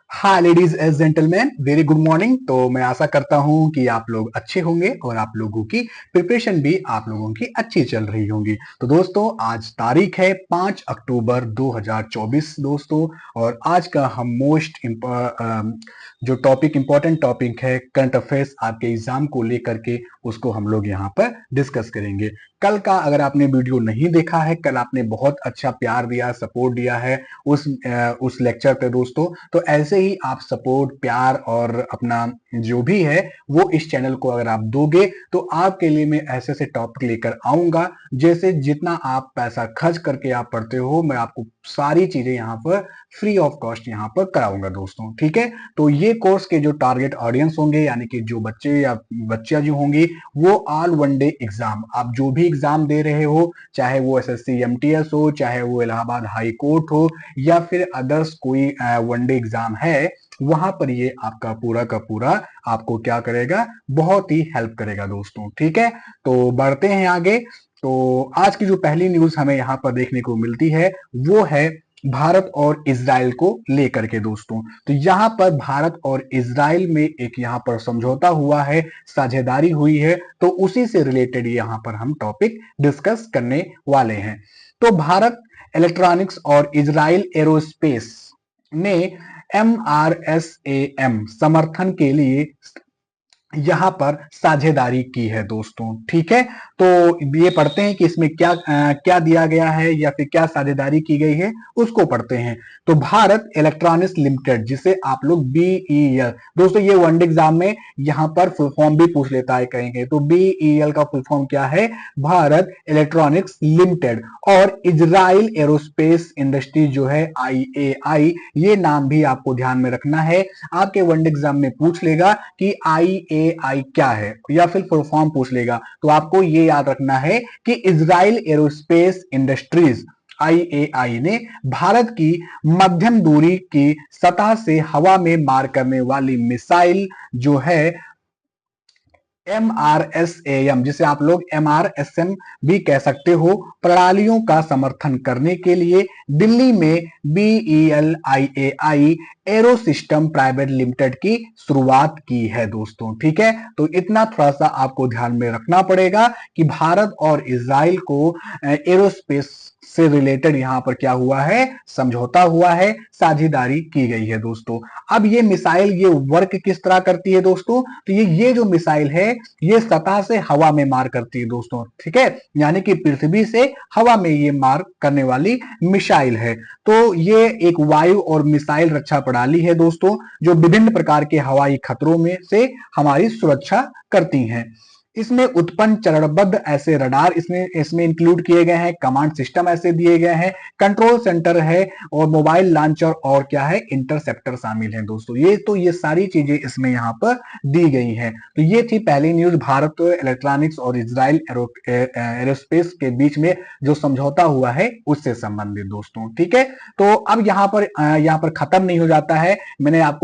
हाँ ladies and gentleman, very good morning. तो मैं आशा करता हूँ कि आप लोग अच्छे होंगे और आप लोगों की प्रिपरेशन भी आप लोगों की अच्छी चल रही होंगी। तो दोस्तों, आज तारीख है 5 अक्टूबर 2024 दोस्तों। और आज का हम जो इम्पोर्टेंट टॉपिक है करंट अफेयर्स आपके एग्जाम को लेकर के, उसको हम लोग यहाँ पर डिस्कस करेंगे। कल का अगर आपने वीडियो नहीं देखा है, कल आपने बहुत अच्छा प्यार दिया, सपोर्ट दिया है उस लेक्चर पे दोस्तों। तो ऐसे ही आप सपोर्ट, प्यार और अपना जो भी है वो इस चैनल को अगर आप दोगे तो आपके लिए मैं ऐसे ऐसे टॉपिक लेकर आऊंगा। जैसे जितना आप पैसा खर्च करके आप पढ़ते हो, मैं आपको सारी चीजें यहाँ पर फ्री ऑफ कॉस्ट यहाँ पर कराऊंगा दोस्तों, ठीक है। तो ये कोर्स के जो टारगेट ऑडियंस होंगे, यानी कि जो बच्चे या बच्चियां जो होंगी, वो ऑल वन डे एग्जाम, आप जो भी एग्जाम दे रहे हो, चाहे वो एसएससी एमटीएस हो, चाहे वो इलाहाबाद हाई कोर्ट हो, या फिर अदर्स कोई वनडे एग्जाम है, वहां पर ये आपका पूरा का पूरा आपको क्या करेगा, बहुत ही हेल्प करेगा दोस्तों, ठीक है। तो बढ़ते हैं आगे। तो आज की जो पहली न्यूज हमें यहाँ पर देखने को मिलती है वो है भारत और इजराइल को लेकर के दोस्तों। तो यहाँ पर भारत और इजराइल में एक यहाँ पर समझौता हुआ है, साझेदारी हुई है। तो उसी से रिलेटेड यहाँ पर हम टॉपिक डिस्कस करने वाले हैं। तो भारत इलेक्ट्रॉनिक्स और इजराइल एरोस्पेस ने MRSAM समर्थन के लिए यहां पर साझेदारी की है दोस्तों, ठीक है। तो ये पढ़ते हैं कि इसमें क्या दिया गया है या फिर क्या साझेदारी की गई है, उसको पढ़ते हैं। तो भारत इलेक्ट्रॉनिक्स लिमिटेड, जिसे आप लोग BEL, दोस्तों ये वनडे एग्जाम में यहां पर फुल फॉर्म भी पूछ लेता है कहेंगे, तो BEL का फुल फॉर्म क्या है, भारत इलेक्ट्रॉनिक्स लिमिटेड। और इजराइल एरोस्पेस इंडस्ट्री जो है IAI, ये नाम भी आपको ध्यान में रखना है। आपके वनडे एग्जाम में पूछ लेगा कि IAI क्या है, या फिर फुल फॉर्म पूछ लेगा, तो आपको ये याद रखना है कि इजराइल एरोस्पेस इंडस्ट्रीज IAI ने भारत की मध्यम दूरी की सतह से हवा में मार करने वाली मिसाइल जो है MRSAM, जिसे आप लोग MRSM भी कह सकते हो, प्रणालियों का समर्थन करने के लिए दिल्ली में BEL IAI arrow system private limited की शुरुआत की है दोस्तों, ठीक है। तो इतना थोड़ा सा आपको ध्यान में रखना पड़ेगा कि भारत और इजराइल को एरोस्पेस से रिलेटेड यहां पर क्या हुआ है, समझौता हुआ है, साझेदारी की गई है दोस्तों। अब ये मिसाइल ये वर्क किस तरह करती है दोस्तों, तो ये जो मिसाइल है ये सतह से हवा में मार करती है दोस्तों, ठीक है। यानी कि पृथ्वी से हवा में ये मार करने वाली मिसाइल है। तो ये एक वायु और मिसाइल रक्षा प्रणाली है दोस्तों, जो विभिन्न प्रकार के हवाई खतरों में से हमारी सुरक्षा करती हैं। इसमें उत्पन्न चरणबद्ध ऐसे रडार इसमें इसमें इंक्लूड किए गए हैं, कमांड सिस्टम ऐसे दिए गए हैं, कंट्रोल सेंटर है, और मोबाइल लॉन्चर और क्या है, इंटरसेप्टर शामिल है दोस्तों। ये सारी चीजें इसमें यहाँ पर दी गई हैं। तो ये थी पहली न्यूज, भारत इलेक्ट्रॉनिक्स और इजराइल एरोस्पेस के बीच में जो समझौता हुआ है उससे संबंधित दोस्तों, ठीक है। तो अब यहाँ पर खत्म नहीं हो जाता है।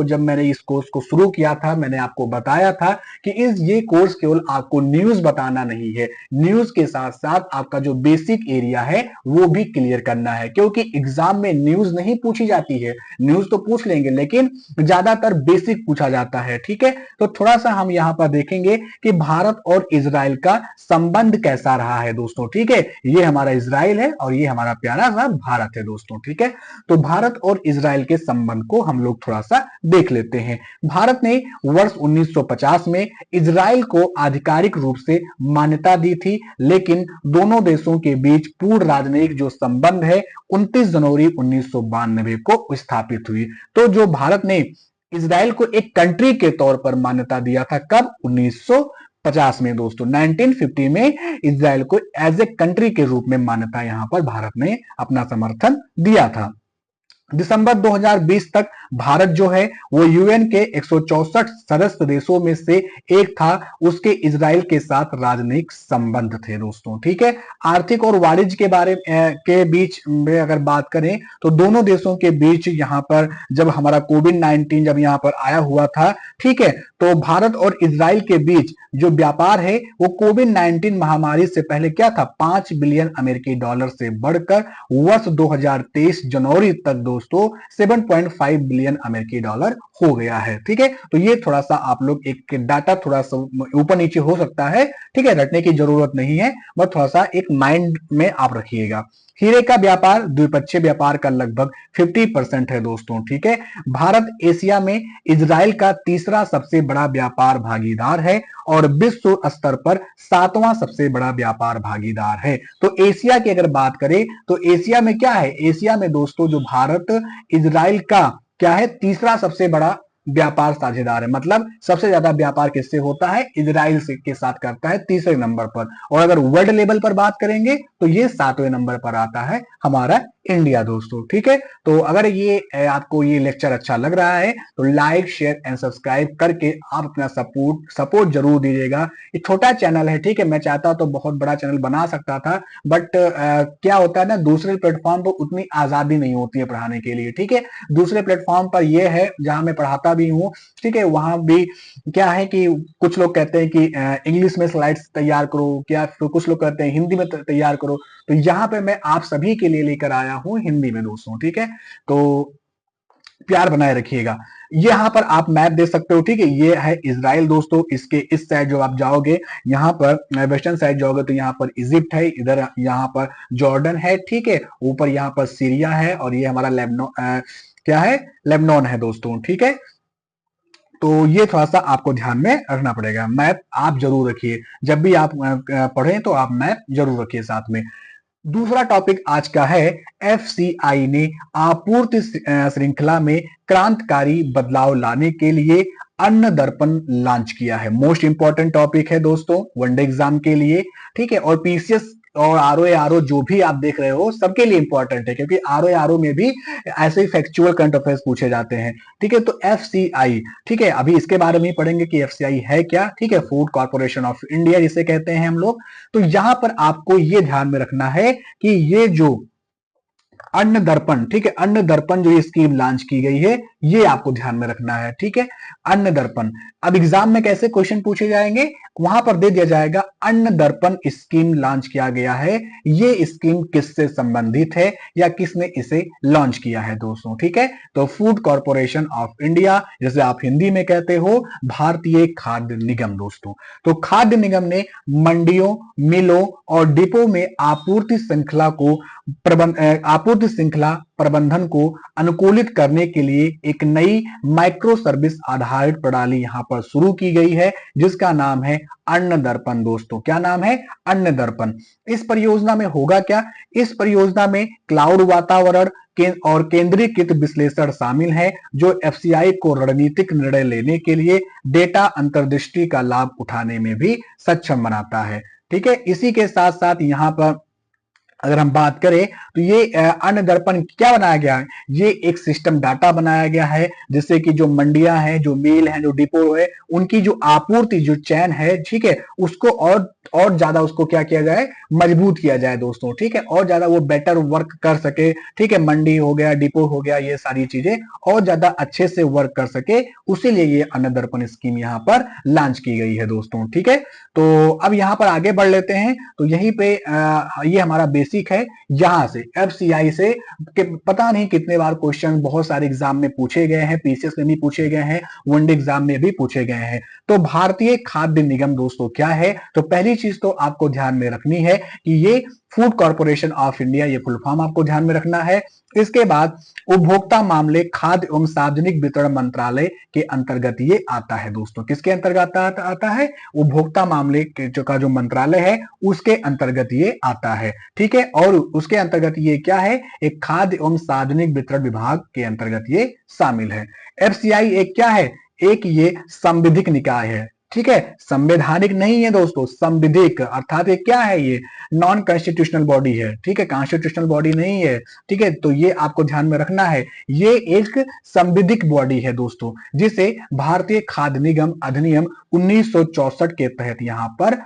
जब मैंने इस कोर्स को शुरू किया था, मैंने आपको बताया था कि ये कोर्स केवल आपको न्यूज बताना नहीं है, न्यूज के साथ साथ आपका जो बेसिक एरिया है वो भी क्लियर करना है, क्योंकि एग्जाम में न्यूज नहीं पूछी जाती है, न्यूज तो पूछ लेंगे लेकिन ज्यादातर बेसिक पूछा जाता है, ठीक है। तो थोड़ा सा हम यहाँ पर देखेंगे कि भारत और इजराइल का संबंध कैसा रहा है दोस्तों, ठीक है। ये हमारा इजराइल है और ये हमारा प्यारा सा भारत है दोस्तों, ठीक है। तो भारत और इजराइल के संबंध को हम लोग थोड़ा सा देख लेते हैं। भारत ने वर्ष 1950 में इजराइल को आधिकारिक रूप से मान्यता दी थी, लेकिन दोनों देशों के बीच पूर्ण राजनयिक जो संबंध है 29 जनवरी 1992 को स्थापित हुई। तो जो भारत ने इजराइल को एक कंट्री के तौर पर मान्यता दिया था, कब, 1950 में दोस्तों, 1950 में इजराइल को एज ए कंट्री के रूप में मान्यता यहां पर भारत ने अपना समर्थन दिया था। दिसंबर 2020 तक भारत जो है वो यूएन के 164 सदस्य देशों में से एक था, उसके इजराइल के साथ राजनयिक संबंध थे दोस्तों, ठीक है। आर्थिक और वाणिज्य के बीच में अगर बात करें तो दोनों देशों के बीच यहाँ पर जब हमारा कोविड-19 जब यहाँ पर आया हुआ था, ठीक है, तो भारत और इजराइल के बीच जो व्यापार है वो कोविड-19 महामारी से पहले क्या था, $5 बिलियन से बढ़कर वर्ष 2023 जनवरी तक दोस्तों दोस्तों 7.5 बिलियन अमेरिकी डॉलर हो गया है। ठीक है, तो ये थोड़ा सा आप लोग एक डाटा थोड़ा सा ऊपर नीचे हो सकता है, ठीक है, रटने की जरूरत नहीं है, बट थोड़ा सा एक माइंड में आप रखिएगा। हीरे का व्यापार द्विपक्षीय व्यापार का लगभग 50% है दोस्तों। ठीक है, भारत एशिया में इजराइल का तीसरा सबसे बड़ा व्यापार भागीदार है और विश्व स्तर पर 7वां सबसे बड़ा व्यापार भागीदार है। तो एशिया की अगर बात करें तो एशिया में क्या है, एशिया में दोस्तों जो भारत इजराइल का क्या है, तीसरा सबसे बड़ा व्यापार साझेदार है। मतलब सबसे ज्यादा व्यापार किससे होता है, इजराइल से के साथ करता है तीसरे नंबर पर। और अगर वर्ल्ड लेवल पर बात करेंगे तो ये 7वें नंबर पर आता है हमारा इंडिया दोस्तों। ठीक है, तो अगर ये आपको ये लेक्चर अच्छा लग रहा है तो लाइक शेयर एंड सब्सक्राइब करके आप अपना सपोर्ट जरूर दीजिएगा। ये छोटा चैनल है, ठीक है, मैं चाहता तो बहुत बड़ा चैनल बना सकता था, बट क्या होता है ना, दूसरे प्लेटफॉर्म पर उतनी आजादी नहीं होती है पढ़ाने के लिए। ठीक है, दूसरे प्लेटफॉर्म पर यह है जहां मैं पढ़ाता भी हूँ, ठीक है, वहां भी क्या है कि कुछ लोग कहते हैं कि इंग्लिश में स्लाइड्स तैयार करो, क्या फिर कुछ लोग कहते हैं हिंदी में तैयार करो। तो यहाँ पे मैं आप सभी के लिए लेकर आया हूँ हिंदी में दोस्तों। ठीक है, तो प्यार बनाए रखिएगा। यहाँ पर आप मैप देख सकते हो, ठीक है, ये है इजराइल दोस्तों। इसके इस साइड जो आप जाओगे, यहाँ पर वेस्टर्न साइड जाओगे तो यहाँ पर इजिप्ट है, इधर यहाँ पर जॉर्डन है, ठीक है, ऊपर यहाँ पर सीरिया है और ये हमारा क्या है, लेबनान है दोस्तों। ठीक है, तो ये थोड़ा सा आपको ध्यान में रखना पड़ेगा। मैप आप जरूर रखिए, जब भी आप पढ़ें तो आप मैप जरूर रखिए साथ में। दूसरा टॉपिक आज का है, एफसीआई ने आपूर्ति श्रृंखला में क्रांतिकारी बदलाव लाने के लिए अन्न दर्पण लॉन्च किया है। मोस्ट इंपॉर्टेंट टॉपिक है दोस्तों वनडे एग्जाम के लिए। ठीक है, और पीसीएस और आरओ जो भी आप देख रहे हो सबके लिए इंपॉर्टेंट है, क्योंकि आरओ में भी ऐसे ही फैक्चुअल करंट अफेयर्स पूछे जाते हैं। ठीक है, तो एफसीआई, ठीक है, अभी इसके बारे में पढ़ेंगे कि एफसीआई है क्या। ठीक है, फूड कॉर्पोरेशन ऑफ इंडिया जिसे कहते हैं हम लोग। तो यहां पर आपको ये ध्यान में रखना है कि ये जो अन्न दर्पण, ठीक है, अन्न दर्पण जो ये स्कीम लॉन्च की गई है, ये आपको ध्यान में रखना है। ठीक है, अन्न दर्पण। अब एग्जाम में कैसे क्वेश्चन पूछे जाएंगे, वहां पर दे दिया जाएगा अन्न दर्पण स्कीम लॉन्च किया गया है, ये स्कीम किससे संबंधित है या किसने इसे लॉन्च किया है दोस्तों। ठीक है, तो फूड कॉर्पोरेशन ऑफ इंडिया, जैसे आप हिंदी में कहते हो भारतीय खाद्य निगम दोस्तों। तो खाद्य निगम ने मंडियों, मिलों और डिपो में आपूर्ति श्रृंखला प्रबंधन को अनुकूलित करने के लिए एक नई माइक्रो सर्विस आधारित प्रणाली यहां पर शुरू की गई है, जिसका नाम है अन्न दर्पण दोस्तों। क्या नाम है, अन्न दर्पण। इस परियोजना में होगा क्या, इस परियोजना में क्लाउड वातावरण और केंद्रीकृत विश्लेषण शामिल है, जो एफसीआई को रणनीतिक निर्णय लेने के लिए डेटा अंतर्दृष्टि का लाभ उठाने में भी सक्षम बनाता है। ठीक है, इसी के साथ साथ यहां पर अगर हम बात करें तो ये अन्न दर्पण क्या बनाया गया है, ये एक सिस्टम डाटा बनाया गया है, जिससे कि जो मंडियां हैं, जो मिल हैं, जो डिपो है, उनकी जो आपूर्ति जो चैन है, ठीक है, उसको और ज्यादा उसको क्या किया जाए, मजबूत किया जाए दोस्तों। ठीक है, और ज्यादा वो बेटर वर्क कर सके। ठीक है, मंडी हो गया, डिपो हो गया, ये सारी चीजें और ज्यादा अच्छे से वर्क कर सके, उसीलिए ये अन्न दर्पण स्कीम यहाँ पर लॉन्च की गई है दोस्तों। ठीक है, तो अब यहाँ पर आगे बढ़ लेते हैं। तो यहीं पे ये हमारा बेसिक है। यहां से एफसीआई से पता नहीं कितने बार क्वेश्चन बहुत सारे एग्जाम में पूछे गए हैं, पीसीएस में भी पूछे गए हैं, वनडे एग्जाम में भी पूछे गए हैं। तो भारतीय खाद्य निगम दोस्तों क्या है, तो पहली चीज तो आपको ध्यान में रखनी है कि ये फूड कॉर्पोरेशन ऑफ इंडिया, ये फुल फॉर्म आपको ध्यान में रखना है। इसके बाद उपभोक्ता मामले, खाद्य एवं सार्वजनिक वितरण मंत्रालय के अंतर्गत ये आता है दोस्तों। किसके अंतर्गत आता है, उपभोक्ता मामले का जो मंत्रालय है उसके अंतर्गत ये आता है। ठीक है, और उसके अंतर्गत ये क्या है, एक खाद्य एवं सार्वजनिक वितरण विभाग के अंतर्गत ये शामिल है। एफसीआई एक क्या है, एक ये संविधिक निकाय है। ठीक है, संवैधानिक नहीं है दोस्तों, संविधिक, अर्थात ये क्या है, ये नॉन कॉन्स्टिट्यूशनल बॉडी है। ठीक है, कॉन्स्टिट्यूशनल बॉडी नहीं है। ठीक है, तो ये आपको ध्यान में रखना है, ये एक संविधिक बॉडी है दोस्तों, जिसे भारतीय खाद्य निगम अधिनियम 1964 के तहत यहाँ पर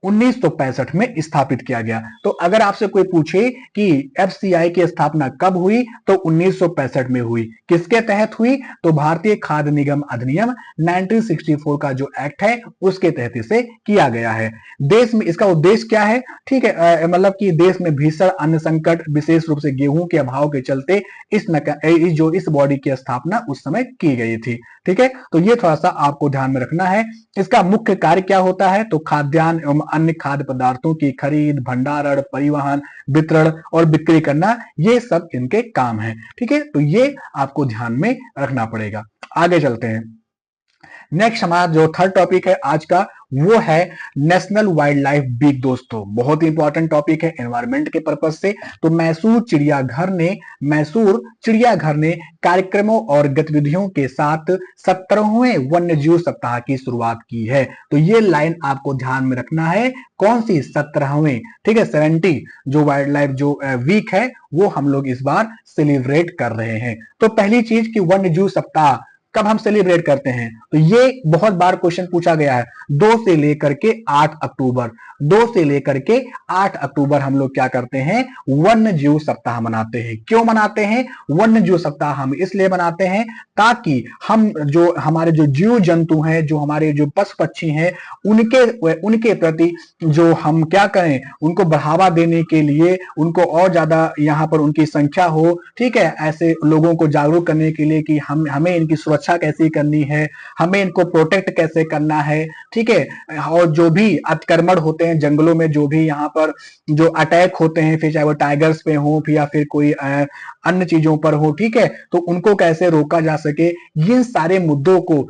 1965 में स्थापित किया गया। तो अगर आपसे कोई पूछे कि एफसीआई की स्थापना कब हुई, तो 1965 में हुई। किसके तहत हुई? तो भारतीय खाद्य निगम अधिनियम 1964 का जो एक्ट है उसके तहत इसे किया गया है। देश में इसका उद्देश्य क्या है? ठीक है, मतलब कि देश में भीषण अन्न संकट, विशेष रूप से गेहूं के अभाव के चलते इस बॉडी की स्थापना उस समय की गई थी। ठीक है, तो ये थोड़ा सा आपको ध्यान में रखना है। इसका मुख्य कार्य क्या होता है? तो खाद्यान्न एवं अन्य खाद्य पदार्थों की खरीद, भंडारण, परिवहन, वितरण और बिक्री करना, ये सब इनके काम है। ठीक है, तो ये आपको ध्यान में रखना पड़ेगा। आगे चलते हैं। नेक्स्ट हमारा जो थर्ड टॉपिक है आज का, वो है नेशनल वाइल्ड लाइफ वीक। दोस्तों बहुत ही इंपॉर्टेंट टॉपिक है एनवायरमेंट के पर्पज से। तो मैसूर चिड़ियाघर ने कार्यक्रमों और गतिविधियों के साथ 17वें वन्य जीव सप्ताह की शुरुआत की है। तो ये लाइन आपको ध्यान में रखना है। कौन सी? 17वें। ठीक है, 70 जो वाइल्ड लाइफ जो वीक है वो हम लोग इस बार सेलिब्रेट कर रहे हैं। तो पहली चीज कि वन्य जीव सप्ताह कब हम सेलिब्रेट करते हैं? तो ये बहुत बार क्वेश्चन पूछा गया है। 2 से लेकर के 8 अक्टूबर 2 से लेकर के 8 अक्टूबर हम लोग क्या करते हैं? वन्य जीव सप्ताह मनाते हैं। क्यों मनाते हैं वन्य जीव सप्ताह? हम इसलिए मनाते हैं ताकि हम जो हमारे जो जीव जंतु हैं, जो हमारे जो पशु पक्षी हैं, उनके प्रति जो हम क्या करें, उनको बढ़ावा देने के लिए, उनको और ज्यादा यहाँ पर उनकी संख्या हो। ठीक है, ऐसे लोगों को जागरूक करने के लिए कि हमें इनकी सुरक्षा कैसे करनी है, हमें इनको प्रोटेक्ट कैसे करना है। ठीक है, और जो भी अतिक्रमण होते हैं जंगलों में, जो भी यहाँ पर जो अटैक होते हैं, फिर चाहे वो टाइगर्स पे हो या फिर कोई अन्य चीजों पर हो, ठीक है, तो उनको कैसे रोका जा सके, इन सारे मुद्दों को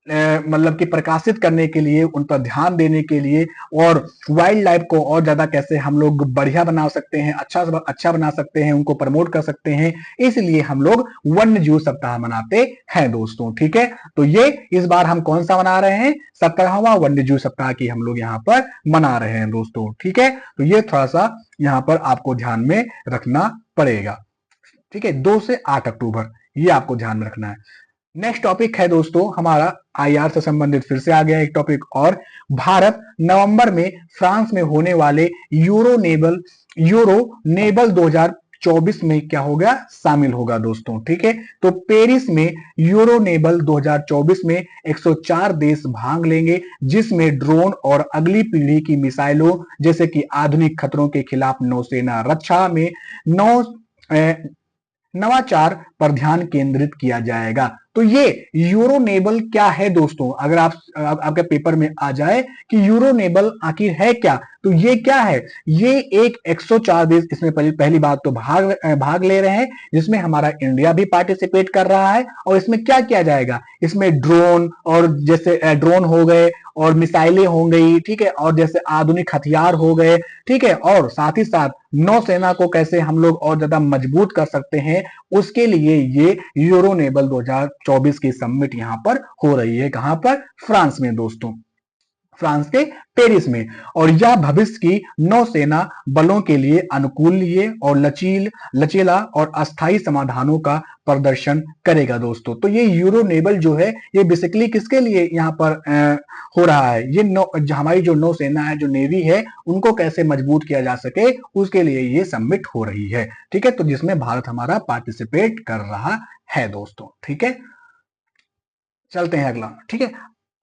मतलब कि प्रकाशित करने के लिए, उन पर ध्यान देने के लिए, और वाइल्ड लाइफ को और ज्यादा कैसे हम लोग बढ़िया बना सकते हैं, अच्छा बना सकते हैं, उनको प्रमोट कर सकते हैं, इसलिए हम लोग वन्य जीव सप्ताह मनाते हैं दोस्तों। ठीक है, तो ये इस बार हम कौन सा मना रहे हैं? 17वां वन्य जीव सप्ताह की हम लोग यहाँ पर मना रहे हैं दोस्तों। ठीक है, तो ये थोड़ा सा यहाँ पर आपको ध्यान में रखना पड़ेगा। ठीक है, 2 से 8 अक्टूबर ये आपको ध्यान में रखना है। नेक्स्ट टॉपिक है दोस्तों हमारा आईआर से संबंधित, फिर से आ गया एक टॉपिक और। भारत नवंबर में फ्रांस में होने वाले यूरो नेबल 2024 में क्या होगा? शामिल होगा दोस्तों। ठीक है, तो पेरिस में यूरो नेबल 2024 में 104 देश भाग लेंगे, जिसमें ड्रोन और अगली पीढ़ी की मिसाइलों जैसे कि आधुनिक खतरों के खिलाफ नौसेना रक्षा में नवाचार पर ध्यान केंद्रित किया जाएगा। तो ये यूरो नेबल क्या है दोस्तों? अगर आपके पेपर में आ जाए कि यूरो नेबल आखिर है क्या, तो ये क्या है? ये एक 104 देश इसमें पहली बात तो भाग ले रहे हैं, जिसमें हमारा इंडिया भी पार्टिसिपेट कर रहा है। और इसमें क्या किया जाएगा? इसमें ड्रोन, और जैसे ड्रोन हो गए, और मिसाइलें हो गई, ठीक है, और जैसे आधुनिक हथियार हो गए, ठीक है, और साथ ही साथ नौसेना को कैसे हम लोग और ज्यादा मजबूत कर सकते हैं, उसके लिए ये यूरो नेबल 2024 की समिट यहाँ पर हो रही है। कहां पर? फ्रांस में दोस्तों, फ्रांस के पेरिस में। और यह भविष्य की नौसेना बलों के लिए अनुकूल और लचीला और अस्थायी समाधानों का प्रदर्शन करेगा दोस्तों। तो ये यूरो नेबल जो है, ये बेसिकली किसके लिए यहाँ पर हो रहा है? ये हमारी जो नौसेना है, जो नेवी है, उनको कैसे मजबूत किया जा सके, उसके लिए ये समिट हो रही है। ठीक है, तो जिसमें भारत हमारा पार्टिसिपेट कर रहा है दोस्तों। ठीक है, चलते हैं अगला। ठीक है,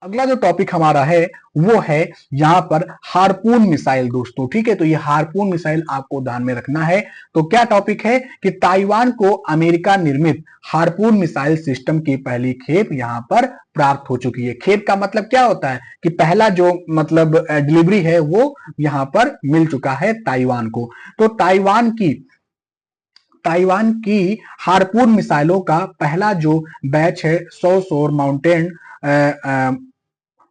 अगला जो टॉपिक हमारा है वो है यहाँ पर हार्पून मिसाइल दोस्तों। ठीक है, तो ये हार्पून मिसाइल आपको ध्यान में रखना है। तो क्या टॉपिक है कि ताइवान को अमेरिका निर्मित हार्पून मिसाइल सिस्टम की पहली खेप यहाँ पर प्राप्त हो चुकी है। खेप का मतलब क्या होता है कि पहला जो मतलब डिलीवरी है वो यहाँ पर मिल चुका है ताइवान को। तो ताइवान की हार्पून मिसाइलों का पहला जो बैच है 100 सौर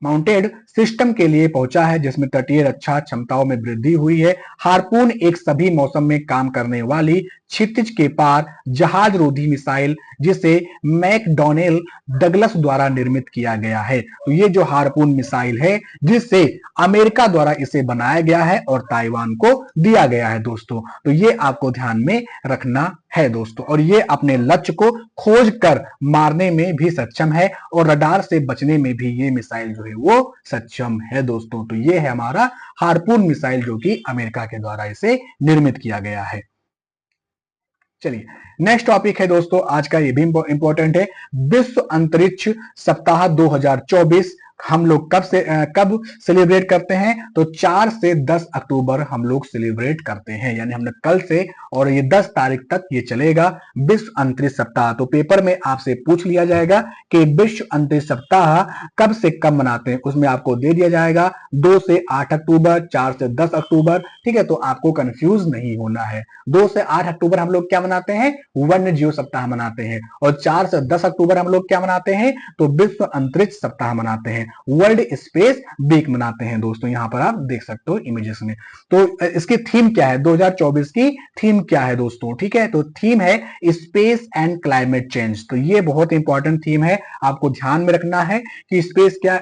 माउंटेड सिस्टम के लिए पहुंचा है, जिसमें तटीय रक्षा क्षमताओं में वृद्धि हुई है। हार्पून एक सभी मौसम में काम करने वाली क्षितिज के पार जहाज रोधी मिसाइल, जिसे मैकडॉनेल डगलस द्वारा निर्मित किया गया है। तो ये जो हार्पून मिसाइल है, जिससे अमेरिका द्वारा इसे बनाया गया है और ताइवान को दिया गया है दोस्तों। तो ये आपको ध्यान में रखना है दोस्तों। और ये अपने लक्ष्य को खोज कर मारने में भी सक्षम है, और रडार से बचने में भी ये मिसाइल जो है वो सक्षम सक्षम है दोस्तों। तो ये है हमारा हार्पून मिसाइल जो कि अमेरिका के द्वारा इसे निर्मित किया गया है। चलिए नेक्स्ट टॉपिक है दोस्तों, आज का ये भी इंपॉर्टेंट है। विश्व अंतरिक्ष सप्ताह 2024 हम लोग कब सेलिब्रेट करते हैं? तो 4 से 10 अक्टूबर हम लोग सेलिब्रेट करते हैं, यानी हमने कल से और ये 10 तारीख तक ये चलेगा विश्व अंतरिक्ष सप्ताह। तो पेपर में आपसे पूछ लिया जाएगा कि विश्व अंतरिक्ष सप्ताह कब से कब मनाते हैं, उसमें आपको दे दिया जाएगा 2 से 8 अक्टूबर, 4 से 10 अक्टूबर। ठीक है, तो आपको कंफ्यूज नहीं होना है। 2 से 8 अक्टूबर हम लोग क्या मनाते हैं? वन्य जीव सप्ताह मनाते हैं। और 4 से 10 अक्टूबर हम लोग क्या मनाते हैं? तो विश्व अंतरिक्ष सप्ताह मनाते हैं, वर्ल्ड स्पेस वीक मनाते हैं दोस्तों। यहां पर आप देख सकते हो इमेजेस में। तो इसकी थीम क्या है? 2024 की थीम क्या है दोस्तों? ठीक है, तो थीम है स्पेस एंड क्लाइमेट चेंज। तो ये बहुत इंपॉर्टेंट थीम है, आपको ध्यान में रखना है कि स्पेस क्या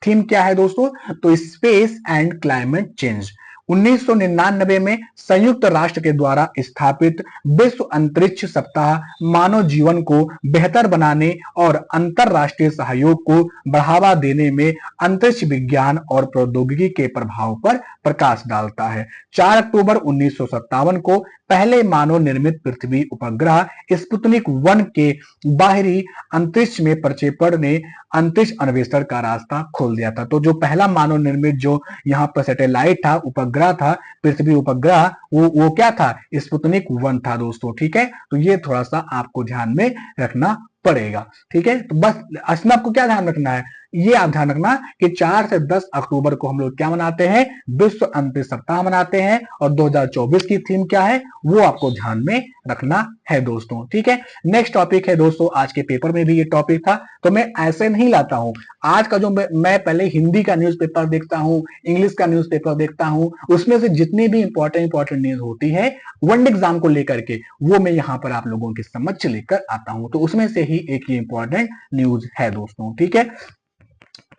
थीम क्या है दोस्तों? तो स्पेस एंड क्लाइमेट चेंज। 1999 में संयुक्त राष्ट्र के द्वारा स्थापित विश्व अंतरिक्ष सप्ताह मानव जीवन को बेहतर बनाने और अंतरराष्ट्रीय सहयोग को बढ़ावा देने में अंतरिक्ष विज्ञान और प्रौद्योगिकी के प्रभाव पर प्रकाश डालता है। 4 अक्टूबर 1957 को पहले मानव निर्मित पृथ्वी उपग्रह स्पुतनिक 1 के बाहरी अंतरिक्ष में प्रक्षेपण ने अंतरिक्ष अन्वेषण का रास्ता खोल दिया था। तो जो पहला मानव निर्मित जो यहाँ पर सैटेलाइट था, उपग्रह था, पृथ्वी उपग्रह, वो क्या था? स्पुतनिक 1 था दोस्तों। ठीक है, तो ये थोड़ा सा आपको ध्यान में रखना पड़ेगा। ठीक है, तो बस असली आपको क्या ध्यान रखना है, ये आप ध्यान रखना कि 4 से 10 अक्टूबर को हम लोग क्या मनाते हैं? विश्व अंतरिक्ष सप्ताह मनाते हैं। और 2024 की थीम क्या है वो आपको ध्यान में रखना है दोस्तों। ठीक है, नेक्स्ट टॉपिक है दोस्तों, आज के पेपर में भी ये टॉपिक था, तो मैं ऐसे नहीं लाता हूं। आज का जो मैं पहले हिंदी का न्यूज़पेपर देखता हूं, इंग्लिश का न्यूज़पेपर देखता हूं, उसमें से जितनी भी इंपॉर्टेंट न्यूज होती है वन एग्जाम को लेकर के, वो मैं यहाँ पर आप लोगों के समक्ष लेकर आता हूं। तो उसमें से ही एक ही इंपॉर्टेंट न्यूज है दोस्तों। ठीक है,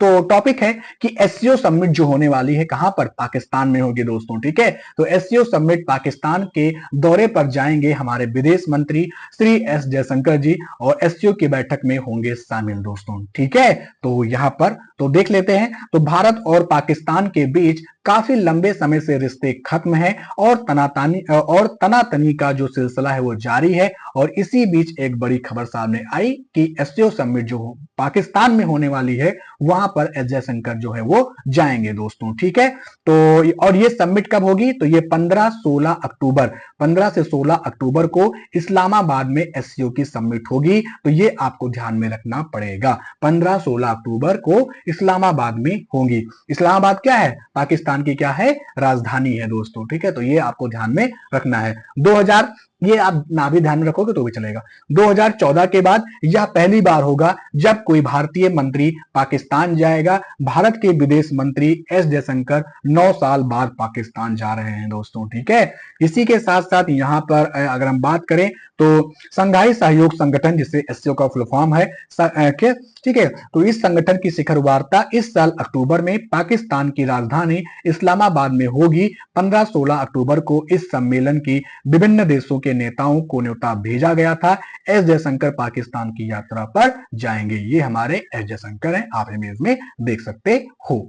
तो टॉपिक है कि एससीओ समिट जो होने वाली है कहां पर? पाकिस्तान में होगी दोस्तों। ठीक है, तो एससीओ समिट पाकिस्तान के दौरे पर जाएंगे हमारे विदेश मंत्री श्री एस जयशंकर जी, और एससीओ की बैठक में होंगे शामिल दोस्तों। ठीक है, तो यहां पर तो देख लेते हैं। तो भारत और पाकिस्तान के बीच काफी लंबे समय से रिश्ते खत्म हैं और तनातनी का जो सिलसिला है वो जारी है। और इसी बीच एक बड़ी खबर सामने आई कि एससीओ समिट जो पाकिस्तान में होने वाली है वहां पर एस जयशंकर जो है वो जाएंगे दोस्तों। ठीक है, तो और ये समिट कब होगी? तो ये 15 से 16 अक्टूबर को इस्लामाबाद में एससीओ की समिट होगी। तो ये आपको ध्यान में रखना पड़ेगा, 15-16 अक्टूबर को इस्लामाबाद में होगी। इस्लामाबाद क्या है? पाकिस्तान की क्या है? राजधानी है दोस्तों। ठीक है, तो ये आपको ध्यान में रखना है। 2000 ये आप ना भी ध्यान में रखोगे तो भी चलेगा। 2014 के बाद यह पहली बार होगा जब कोई भारतीय मंत्री पाकिस्तान जाएगा। भारत के विदेश मंत्री एस जयशंकर 9 साल बाद पाकिस्तान जा रहे हैं दोस्तों। ठीक है, इसी के साथ साथ यहाँ पर अगर हम बात करें तो संघाई सहयोग संगठन, जिसे एससीओ का फुल फॉर्म है, ठीक है, तो इस संगठन की शिखर वार्ता इस साल अक्टूबर में पाकिस्तान की राजधानी इस्लामाबाद में होगी। 15-16 अक्टूबर को इस सम्मेलन की विभिन्न देशों के नेताओं को न्योता भेजा गया था। एस जयशंकर पाकिस्तान की यात्रा पर जाएंगे। ये हमारे एस जयशंकर हैं, आप इमेज में देख सकते हो।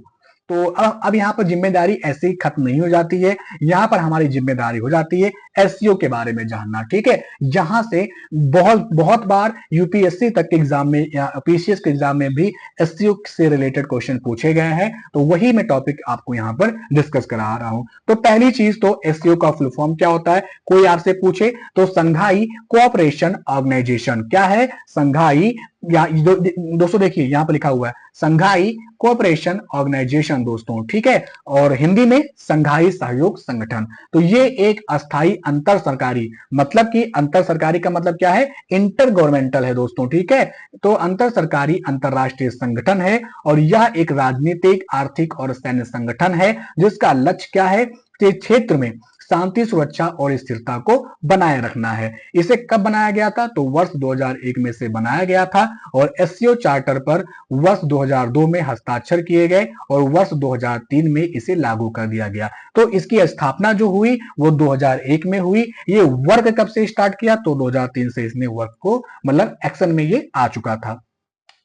तो अब यहाँ पर जिम्मेदारी ऐसे ही खत्म नहीं हो जाती है, यहाँ पर हमारी जिम्मेदारी हो जाती है एससीओ के बारे में जानना। ठीक है, यहां से बहुत बार यूपीएससी तक के एग्जाम में या पीसीएस के एग्जाम में भी एससीओ से रिलेटेड क्वेश्चन पूछे गए हैं, तो वही मैं टॉपिक आपको यहाँ पर डिस्कस करा रहा हूं। तो पहली चीज तो एससीओ का फुल फॉर्म क्या होता है, कोई आपसे पूछे तो संघाई कोऑपरेशन ऑर्गेनाइजेशन। क्या है? संघाई, दोस्तों देखिए यहां पर लिखा हुआ है संघाई कोऑपरेशन ऑर्गेनाइजेशन दोस्तों। ठीक है, और हिंदी में संघाई सहयोग संगठन। तो ये एक अस्थाई अंतर सरकारी, मतलब कि अंतर सरकारी का मतलब क्या है? इंटर गवर्नमेंटल है दोस्तों। ठीक है, तो अंतर सरकारी अंतरराष्ट्रीय संगठन है, और यह एक राजनीतिक, आर्थिक और सैन्य संगठन है जिसका लक्ष्य क्या है? क्षेत्र में शांति, सुरक्षा और स्थिरता को बनाए रखना है। इसे कब बनाया गया था? तो वर्ष 2001 में से बनाया गया था, और एससीओ चार्टर पर वर्ष 2002 में हस्ताक्षर किए गए, और वर्ष 2003 में इसे लागू कर दिया गया। तो इसकी स्थापना जो हुई वो 2001 में हुई। ये वर्क कब से स्टार्ट किया? तो 2003 से इसने वर्क को मतलब एक्शन में ये आ चुका था।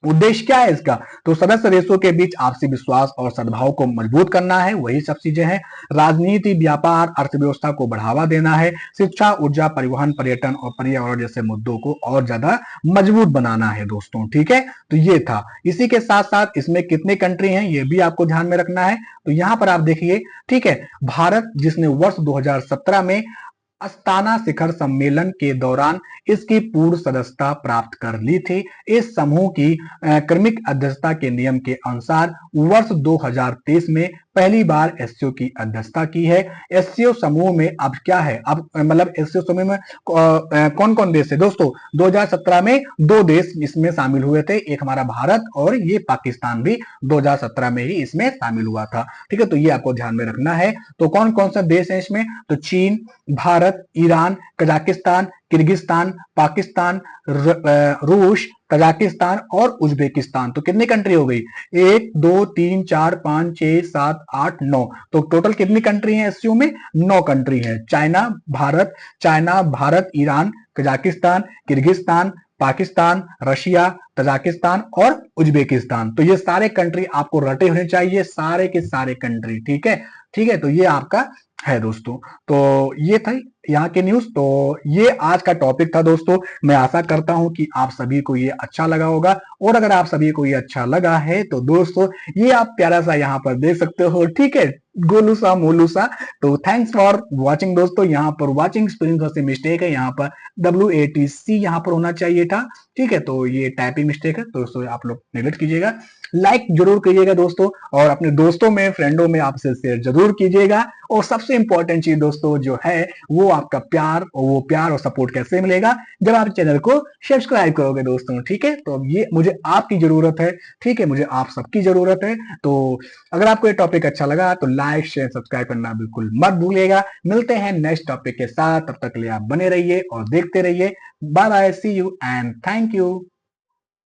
उद्देश्य क्या है इसका? तो सदस्य देशों के बीच आपसी विश्वास और सद्भाव को मजबूत करना है, वही सब चीजें हैं। राजनीति, व्यापार, अर्थव्यवस्था को बढ़ावा देना है। शिक्षा, ऊर्जा, परिवहन, पर्यटन और पर्यावरण जैसे मुद्दों को और ज्यादा मजबूत बनाना है दोस्तों। ठीक है, तो ये था। इसी के साथ साथ इसमें कितने कंट्री हैं ये भी आपको ध्यान में रखना है। तो यहां पर आप देखिए, ठीक है, भारत जिसने वर्ष 2017 में अस्ताना शिखर सम्मेलन के दौरान इसकी पूर्व सदस्यता प्राप्त कर ली थी। इस समूह की क्रमिक अध्यक्षता के नियम के अनुसार वर्ष 2023 में पहली बार एससीओ की अध्यक्षता की है। एससीओ समूह में अब क्या है, अब मतलब एससीओ समूह में कौन कौन देश है दोस्तों? 2017 में दो देश इसमें शामिल हुए थे, एक हमारा भारत और ये पाकिस्तान भी 2017 में ही इसमें शामिल हुआ था। ठीक है, तो ये आपको ध्यान में रखना है। तो कौन कौन सा देश है इसमें? तो चीन, Bharat, Iran, Kazakhstan, Kyrgyzstan, Pakistan, रूस, कजाकिस्तान और उज्बेकिस्तान। तो कितनी कंट्री हो गई? 1 2 3 4 5 6 7 8 9। तो टोटल कितनी कंट्री है एससीओ में? 9 कंट्री है। China, Bharat, Iran, Kazakhstan, Kyrgyzstan, Pakistan, Russia, Tajikistan और उज्बेकिस्तान। तो ये सारे कंट्री आपको रटे होने चाहिए, सारे के सारे कंट्री। ठीक है, ठीक है, तो ये आपका है दोस्तों। तो ये था यहाँ के न्यूज। तो ये आज का टॉपिक था दोस्तों। मैं आशा करता हूं कि आप सभी को ये अच्छा लगा होगा, और अगर आप सभी को ये अच्छा लगा है तो दोस्तों ये आप प्यारा सा यहाँ पर देख सकते हो, ठीक है, गोलू सा मोलू सा। तो थैंक्स फॉर वॉचिंग दोस्तों। यहाँ पर वॉचिंग स्पेलिंग से मिस्टेक है, यहाँ पर WATC यहाँ पर होना चाहिए था। ठीक है, तो ये टाइपिंग मिस्टेक है, तो दोस्तों आप लोग नेगलेक्ट कीजिएगा। लाइक जरूर कीजिएगा दोस्तों, और अपने दोस्तों में, फ्रेंडों में आपसे शेयर जरूर कीजिएगा। और सबसे इंपॉर्टेंट चीज दोस्तों जो है वो आपका प्यार, और वो प्यार और सपोर्ट कैसे मिलेगा? जब आप चैनल को सब्सक्राइब करोगे दोस्तों। ठीक है, तो ये मुझे आपकी जरूरत है, ठीक है, मुझे आप सबकी जरूरत है। तो अगर आपको ये टॉपिक अच्छा लगा तो लाइक, शेयर, सब्सक्राइब करना बिल्कुल मत भूलिएगा। मिलते हैं नेक्स्ट टॉपिक के साथ, तब तक के लिए आप बने रहिए और देखते रहिए। Bye bye, see you and thank you.